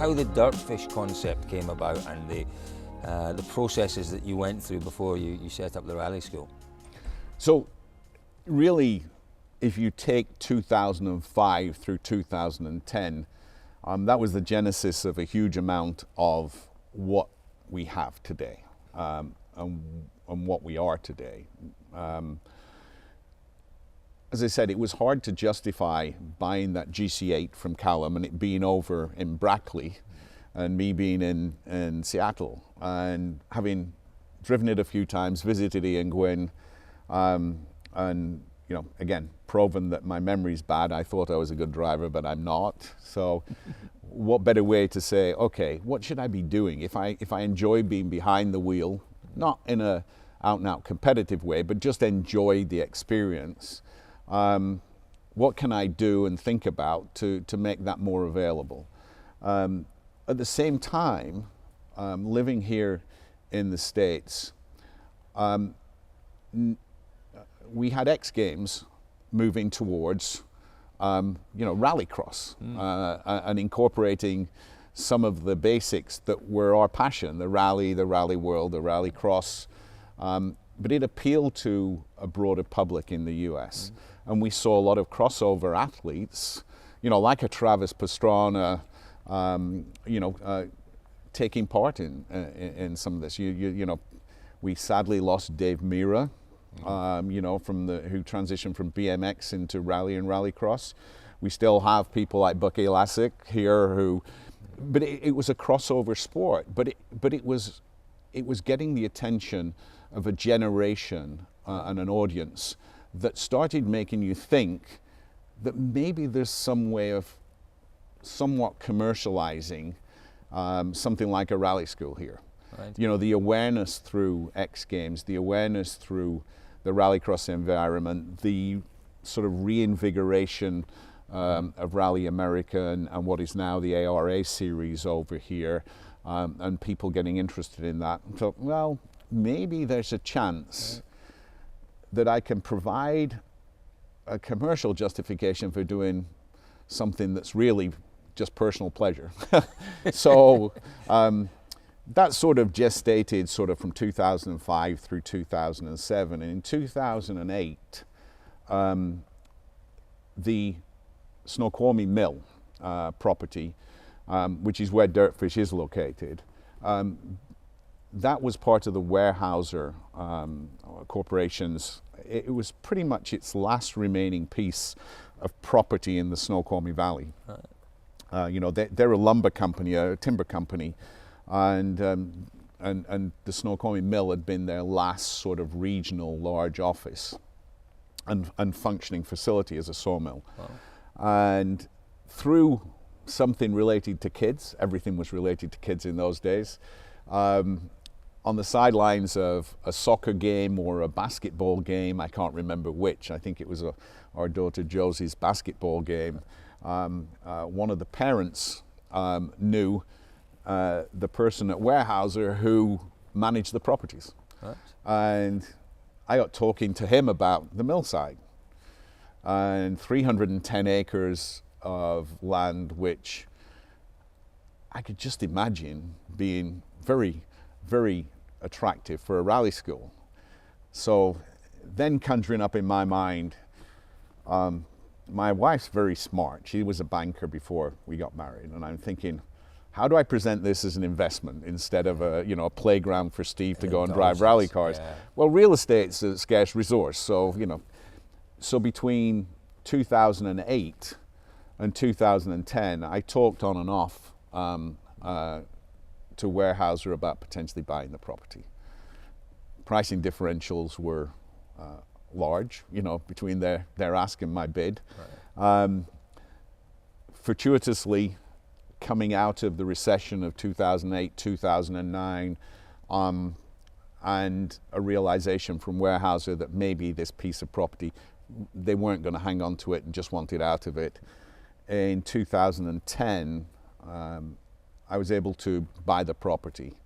how the DirtFish concept came about and the processes that you went through before you set up the rally school. So really, if you take 2005 through 2010, that was the genesis of a huge amount of what we have today, and what we are today. As I said, it was hard to justify buying that GC8 from Callum and it being over in Brackley and me being in Seattle, and having driven it a few times, visited Ian Gwynn, and you know, again, proven that my memory's bad. I thought I was a good driver, but I'm not. So what better way to say, okay, what should I be doing if I enjoy being behind the wheel, not in a out and out competitive way, but just enjoy the experience? What can I do and think about to make that more available? At the same time, living here in the States, we had X Games moving towards, rallycross, and incorporating some of the basics that were our passion, the rally world, the rallycross. But it appealed to a broader public in the US. And we saw a lot of crossover athletes, like a Travis Pastrana, taking part in some of this. We sadly lost Dave Mira, who transitioned from BMX into rally and rallycross. We still have people like Bucky Lasek here but it was a crossover sport. But it was getting the attention of a generation and an audience that started making you think that maybe there's some way of somewhat commercializing something like a rally school here. Right. The awareness through X Games, the awareness through the rallycross environment, the sort of reinvigoration of Rally America and what is now the ARA series over here, and people getting interested in that. So, well, maybe there's a chance that I can provide a commercial justification for doing something that's really just personal pleasure. So that sort of gestated sort of from 2005 through 2007. And in 2008, the Snoqualmie Mill property, which is where DirtFish is located, that was part of the Weyerhaeuser Corporation's. It was pretty much its last remaining piece of property in the Snoqualmie Valley. Right. They're a lumber company, a timber company, and the Snoqualmie Mill had been their last sort of regional large office and functioning facility as a sawmill. Wow. And through something related to kids, everything was related to kids in those days, on the sidelines of a soccer game or a basketball game, I can't remember which, I think it was our daughter Josie's basketball game, one of the parents knew the person at Weyerhaeuser who managed the properties. Right. And I got talking to him about the mill site and 310 acres of land, which I could just imagine being very, very attractive for a rally school. So then conjuring up in my mind, my wife's very smart. She was a banker before we got married, and I'm thinking, how do I present this as an investment instead of a playground for Steve to go and drive rally cars? Yeah. Well, real estate's a scarce resource, so so between 2008 and 2010, I talked on and off to Weyerhaeuser about potentially buying the property. Pricing differentials were large, between their ask and my bid. Right. Fortuitously, coming out of the recession of 2008, 2009, and a realization from Weyerhaeuser that maybe this piece of property, they weren't going to hang on to it and just want it out of it. In 2010, I was able to buy the property,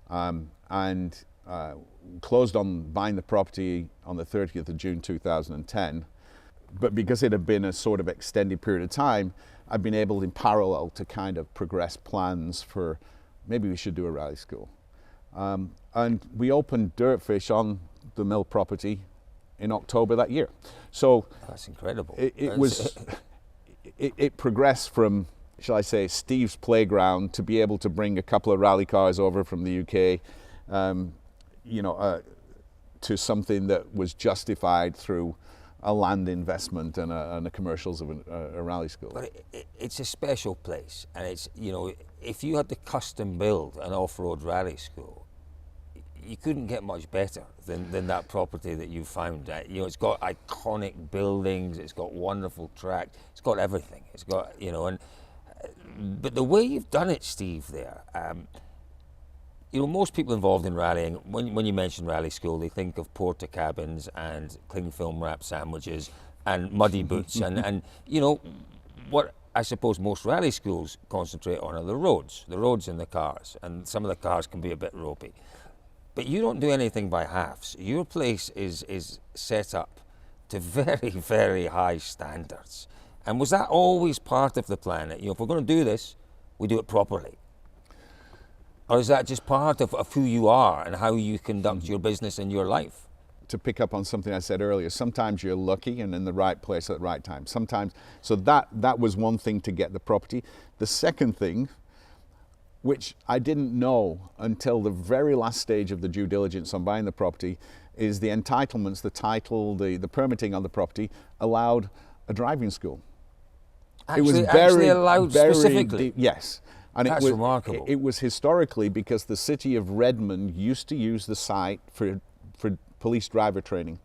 and closed on buying the property on the 30th of June 2010. But because it had been a sort of extended period of time, I've been able in parallel to kind of progress plans for maybe we should do a rally school. And we opened DirtFish on the mill property in October that year. So that's incredible. It progressed from, shall I say, Steve's playground to be able to bring a couple of rally cars over from the UK, to something that was justified through a land investment and the commercials of a rally school. But it's a special place, and it's, if you had to custom build an off-road rally school, you couldn't get much better than that property that you found. It's got iconic buildings, it's got wonderful track, it's got everything. It's got, but the way you've done it, Steve, there, most people involved in rallying, when you mention rally school, they think of porta cabins and cling film wrap sandwiches and muddy boots, and what I suppose most rally schools concentrate on are the roads and the cars, and some of the cars can be a bit ropey. But you don't do anything by halves. Your place is set up to very, very high standards. And was that always part of the plan? If we're going to do this, we do it properly. Or is that just part of who you are and how you conduct your business and your life? To pick up on something I said earlier, sometimes you're lucky and in the right place at the right time. Sometimes, so that was one thing to get the property. The second thing, which I didn't know until the very last stage of the due diligence on buying the property, is the entitlements, the title, the permitting on the property allowed a driving school. Actually allowed specifically? Yes. And that's remarkable. It was historically because the city of Redmond used to use the site for police driver training.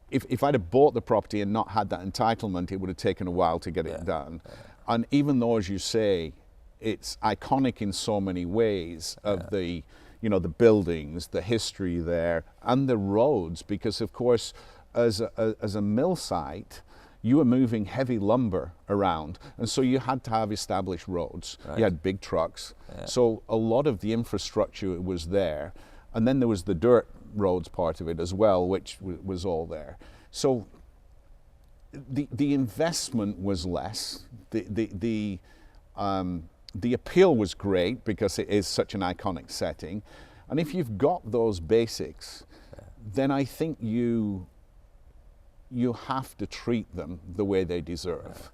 If I'd have bought the property and not had that entitlement, it would have taken a while to get it done. And even though, as you say, it's iconic in so many ways of the buildings, the history there, and the roads, because of course, as a mill site, you were moving heavy lumber around, and so you had to have established roads. Right. You had big trucks, so a lot of the infrastructure was there, and then there was the dirt roads part of it as well, which was all there. So the investment was less. The appeal was great because it is such an iconic setting, and if you've got those basics, then I think you have to treat them the way they deserve.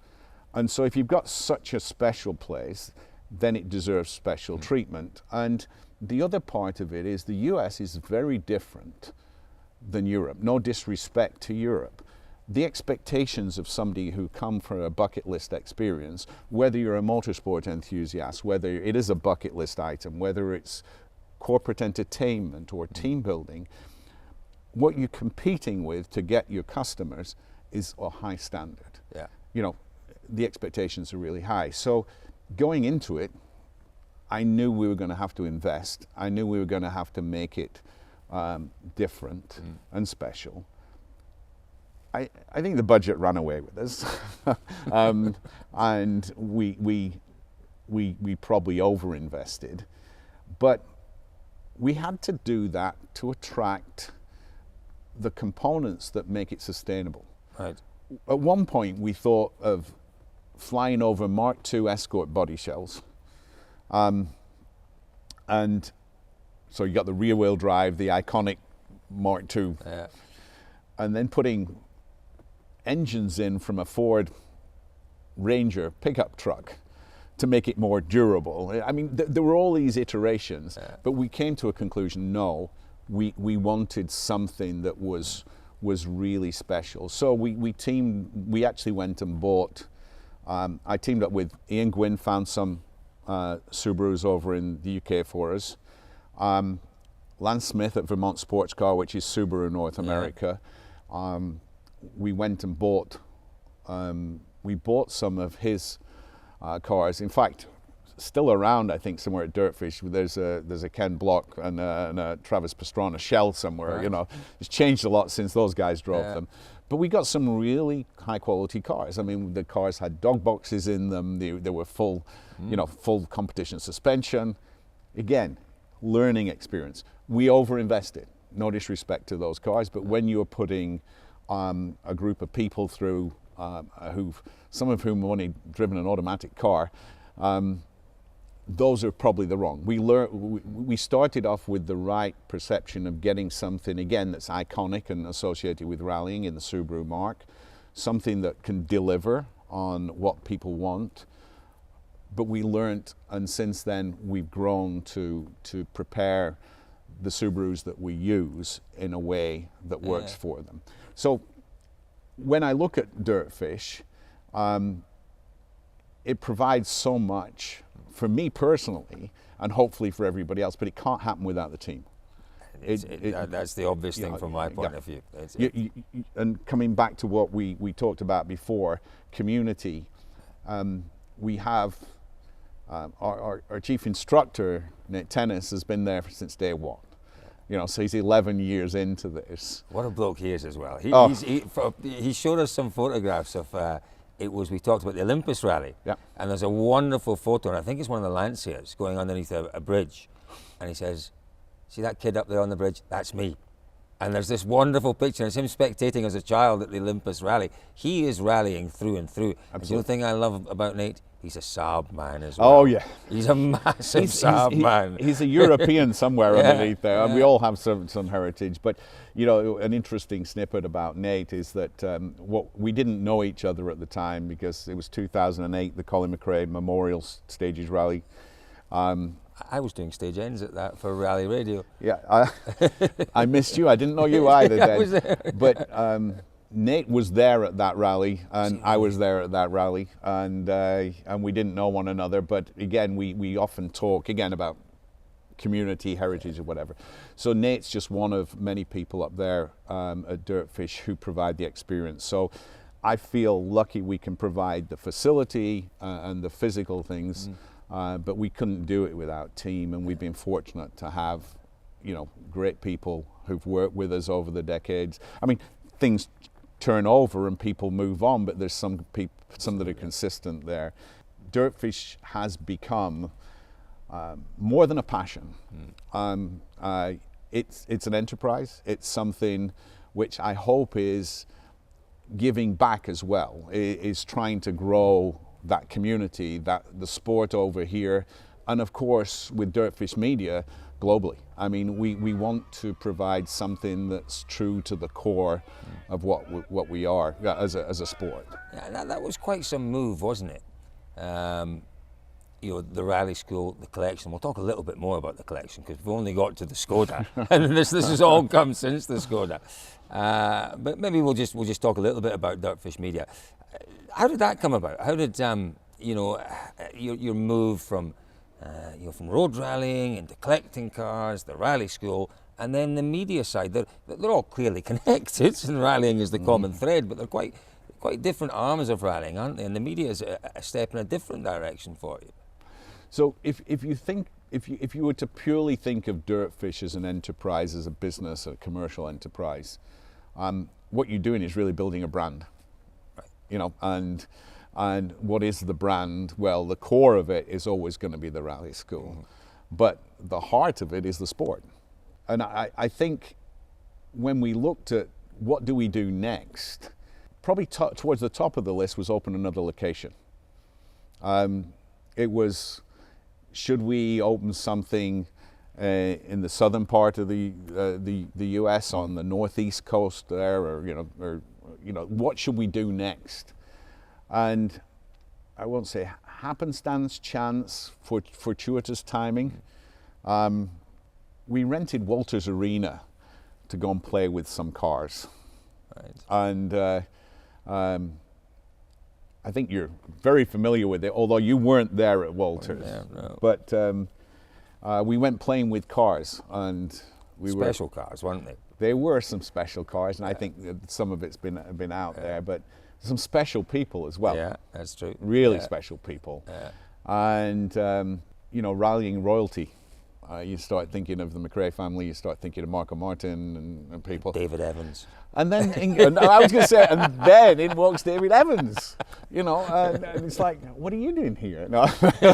And so if you've got such a special place, then it deserves special treatment. And the other part of it is the US is very different than Europe. No disrespect to Europe. The expectations of somebody who come for a bucket list experience, whether you're a motorsport enthusiast, whether it is a bucket list item, whether it's corporate entertainment or team building, what you're competing with to get your customers is a high standard. Yeah. The expectations are really high. So going into it, I knew we were going to have to invest. I knew we were going to have to make it different and special. I think the budget ran away with us, and we probably overinvested, but we had to do that to attract the components that make it sustainable. Right. At one point, we thought of flying over Mark II Escort body shells, and so you got the rear-wheel drive, the iconic Mark II, and then putting engines in from a Ford Ranger pickup truck to make it more durable. I mean, there were all these iterations, but we came to a conclusion, no, we wanted something that was really special. So we actually went and bought, I teamed up with Ian Gwynn, found some Subarus over in the UK for us. Lance Smith at Vermont Sports Car, which is Subaru North America. We went and bought some of his cars. In fact, still around, I think, somewhere at DirtFish, there's a Ken Block and a Travis Pastrana Shell somewhere. Right. It's changed a lot since those guys drove them. But we got some really high quality cars. I mean, the cars had dog boxes in them. They were full, full competition suspension. Again, learning experience. We overinvested. No disrespect to those cars, but when you're putting a group of people through some of whom have only driven an automatic car, those are probably the wrong. We started off with the right perception of getting something, again, that's iconic and associated with rallying in the Subaru mark, something that can deliver on what people want. But we learnt, and since then we've grown to prepare the Subarus that we use in a way that works for them. So when I look at DirtFish, it provides so much for me personally, and hopefully for everybody else, but it can't happen without the team. That's the obvious thing from my point of view. And coming back to what we talked about before, community, we have our chief instructor, Nate Tennis, has been there since day one. So he's 11 years into this. What a bloke he is as well. He showed us some photographs of, we talked about the Olympus rally, and there's a wonderful photo, and I think it's one of the Lanciers going underneath a bridge, and he says, "See that kid up there on the bridge? That's me." And there's this wonderful picture, and it's him spectating as a child at the Olympus rally. He is rallying through and through. And the other thing I love about Nate, he's a Saab man as well. Oh yeah, he's a massive Saab man. He's a European somewhere underneath there, and we all have some heritage. But an interesting snippet about Nate is that we didn't know each other at the time because it was 2008, the Colin McRae Memorial Stages Rally. I was doing stage ends at that for Rally Radio. Yeah, I missed you. I didn't know you either then. I was there. But Nate was there at that rally, and I was there at that rally, and we didn't know one another. But again, we often talk again about community, heritage, or whatever. So Nate's just one of many people up there at DirtFish who provide the experience. So I feel lucky we can provide the facility and the physical things. But we couldn't do it without team, and we've been fortunate to have, great people who've worked with us over the decades. I mean, things turn over and people move on, but there's some that are consistent there. DirtFish has become more than a passion. It's an enterprise. It's something which I hope is giving back as well. Is trying to grow that community, that the sport over here, and of course with DirtFish Media globally. I mean, we want to provide something that's true to the core of what we are as a sport. Yeah, that was quite some move, wasn't it? The rally school, the collection. We'll talk a little bit more about the collection because we've only got to the Skoda, and this has all come since the Skoda. But maybe we'll just talk a little bit about DirtFish Media. How did that come about? How did your move from road rallying into collecting cars, the rally school, and then the media side? They're all clearly connected, and rallying is the common thread, but they're quite different arms of rallying, aren't they? And the media is a step in a different direction for you. So if you were to purely think of DirtFish as an enterprise, as a business, a commercial enterprise, what you're doing is really building a brand. And what is the brand? Well, the core of it is always going to be the rally school, but the heart of it is the sport. And I think when we looked at what do we do next, probably towards the top of the list was open another location. It was, should we open something in the southern part of the U.S. on the northeast coast there, or what should we do next? And I won't say happenstance, chance, fortuitous timing. We rented Walters Arena to go and play with some cars. Right. And I think you're very familiar with it, although you weren't there at Walters. No. But we went playing with cars, and special cars, weren't they? They were some special cars, and I think that some of it's been out there, but some special people as well. Yeah, that's true. Really special people. Yeah. And rallying royalty. You start thinking of the McRae family, you start thinking of Marco Martin and people. David Evans. And then, I was going to say, and then in walks David Evans, and it's like, what are you doing here? No,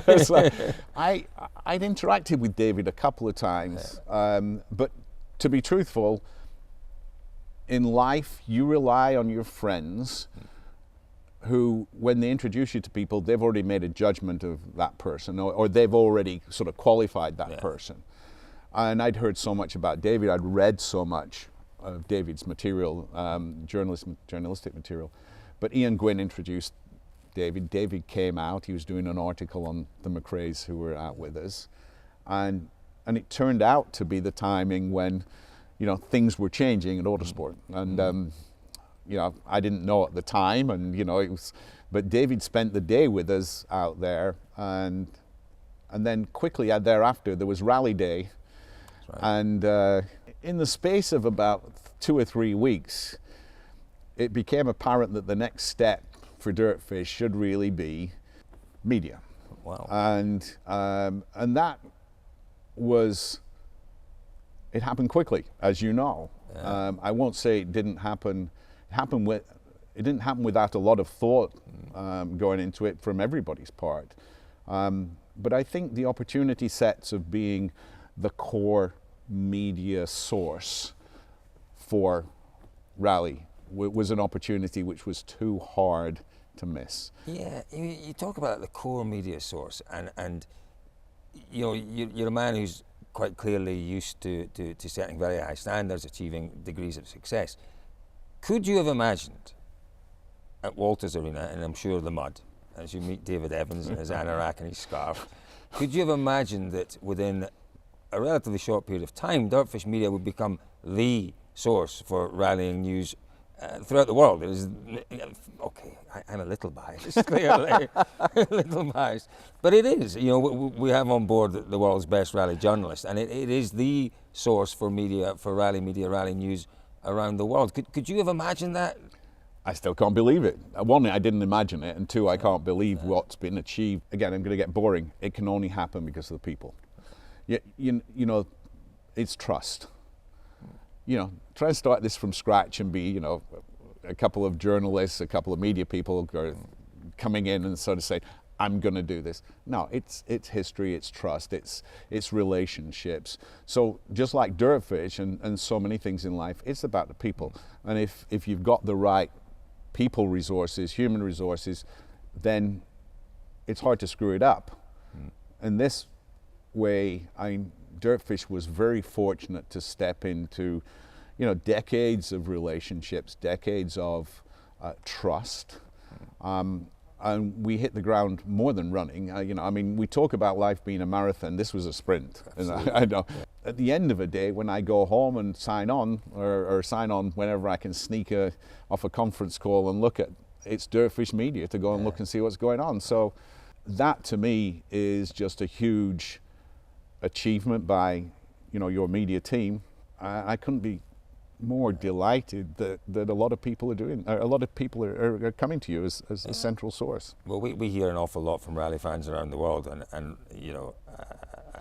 it's like, I'd interacted with David a couple of times, but to be truthful, in life, you rely on your friends who, when they introduce you to people, they've already made a judgment of that person, or they've already sort of qualified that person. And I'd heard so much about David, I'd read so much of David's material, journalistic material. But Ian Gwynn introduced David. David came out, he was doing an article on the McRaes who were out with us. And it turned out to be the timing when, you know, things were changing in autosport. And, you know, I didn't know at the time, and, you know, it was, but David spent the day with us out there, and then quickly thereafter there was Rally Day. Right. And in the space of about 2 or 3 weeks, it became apparent that the next step for DirtFish should really be media. Wow. And that was, it happened quickly, as you know. Yeah. I won't say it didn't happen. It didn't happen without a lot of thought going into it from everybody's part. But I think the opportunity sets of being the core media source for rally was an opportunity which was too hard to miss. Yeah, you talk about the core media source, and you know, you're a man who's quite clearly used to setting very high standards, achieving degrees of success. Could you have imagined at Walters Arena, and I'm sure the mud, as you meet David Evans in his anorak and his scarf, could you have imagined that within a relatively short period of time, DirtFish Media would become the source for rallying news throughout the world? It is, okay, I'm a little biased, clearly, a little biased, but it is. You know, we have on board the world's best rally journalist, and it is the source for media, for rally media, rally news around the world. Could you have imagined that? I still can't believe it. One, I didn't imagine it, and two, I can't believe what's been achieved. Again, I'm going to get boring. It can only happen because of the people. You know, it's trust. You know, try and start this from scratch and be, you know, a couple of journalists, a couple of media people coming in and sort of saying, I'm going to do this. No, it's history, it's trust, it's relationships. So just like DirtFish and so many things in life, it's about the people. And if you've got the right people resources, human resources, then it's hard to screw it up. In this way, DirtFish was very fortunate to step into, you know, decades of relationships, decades of trust. And we hit the ground more than running. You know, I mean, we talk about life being a marathon. This was a sprint. And I know. Yeah. At the end of a day, when I go home and sign on, or sign on whenever I can sneak off a conference call and look at, it's DirtFish Media to go and look and see what's going on. So that to me is just a huge achievement by, you know, your media team. I couldn't be more delighted that a lot of people are doing, a lot of people are coming to you as a central source. Well, we hear an awful lot from rally fans around the world, and you know,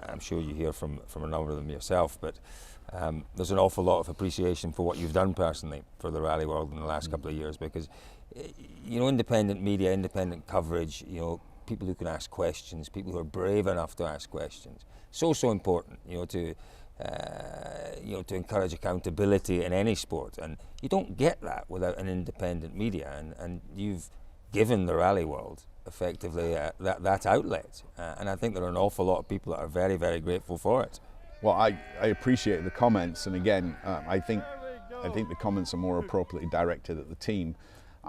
I'm sure you hear from a number of them yourself, but there's an awful lot of appreciation for what you've done personally for the rally world in the last couple of years, because, you know, independent media, independent coverage, you know, people who can ask questions, people who are brave enough to ask questions, so important, you know, to encourage accountability in any sport, and you don't get that without an independent media, and you've given the rally world effectively that outlet, and I think there are an awful lot of people that are very, very grateful for it. Well, I appreciate the comments, and again, I think the comments are more appropriately directed at the team.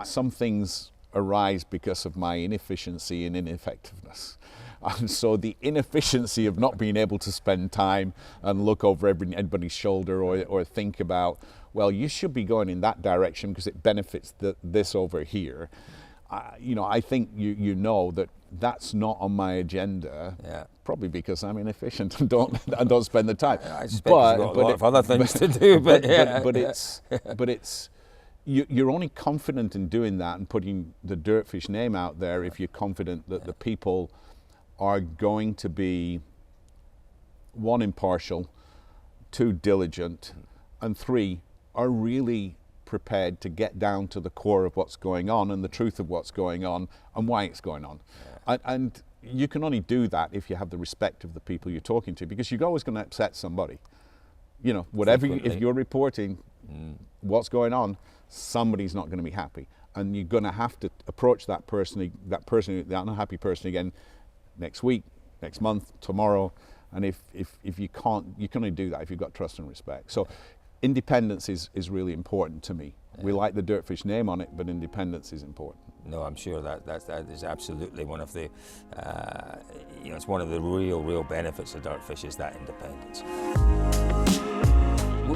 Some things arise because of my inefficiency and ineffectiveness. And so the inefficiency of not being able to spend time and look over everybody's shoulder, or think about, well, you should be going in that direction because it benefits this over here. You know, I think you know that that's not on my agenda. Yeah. Probably because I'm inefficient and don't spend the time. I suspect you've got a lot of other things to do, but it's you're only confident in doing that and putting the DirtFish name out there if you're confident that the people are going to be, 1, impartial, 2, diligent, and 3, are really prepared to get down to the core of what's going on and the truth of what's going on and why it's going on. Yeah. And you can only do that if you have the respect of the people you're talking to, because you're always going to upset somebody. You know, whatever if you're reporting what's going on, somebody's not going to be happy. and you're going to have to approach that person, the unhappy person again next week, next month, tomorrow. And if you can't, you can only do that if you've got trust and respect. So independence is really important to me. We like the DirtFish name on it, but independence is important. No, I'm sure that is absolutely one of the, it's one of the real benefits of DirtFish is that independence.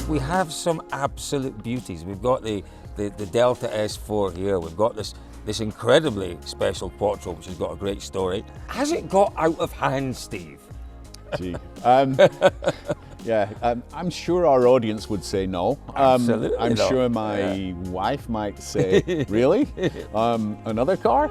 We have some absolute beauties. We've got the Delta S4 here. We've got this incredibly special Quattro, which has got a great story. Has it got out of hand, Steve? Gee. Yeah, I'm sure our audience would say no. Absolutely I'm not. sure my wife might say, really? Another car?